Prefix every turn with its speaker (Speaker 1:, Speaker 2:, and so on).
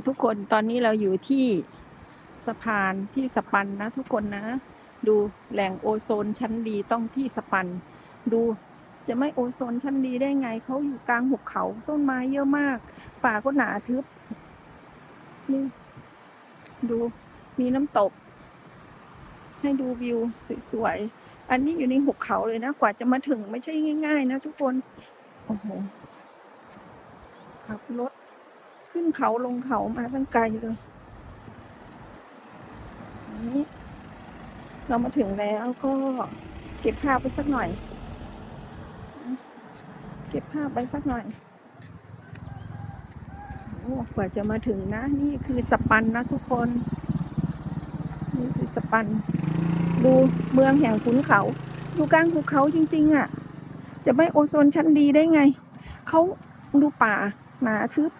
Speaker 1: ทุกคนตอนนี้เราอยู่ที่สะพานที่สปันนะทุกคนนะดูแหล่งโอโซนชั้นดีต้องที่สปันดูจะไม่โอโซนชั้นดีได้ไงเขาอยู่กลางหุบเขาต้นไม้เยอะมากป่าก็หนาทึบนี่ดูมีน้ำตกให้ดูวิวสวยๆอันนี้อยู่ในหุบเขาเลยนะกว่าจะมาถึงไม่ใช่ง่ายๆนะทุกคนโอ้โหขับรถขึ้นเขาลงเขามาตั้งไกลเลยนี้เรามาถึงแล้วก็เก็บภาพไปสักหน่อยเก็บภาพไปสักหน่อยโอ้กว่าจะมาถึงนะนี่คือสปันนะทุกคนนี่คือสปันดูเมืองแห่งขุนเขาอยู่กลางภูเขาจริงๆอ่ะจะไม่โอโซนชั้นดีได้ไงเขาดูป่าหนาทึบ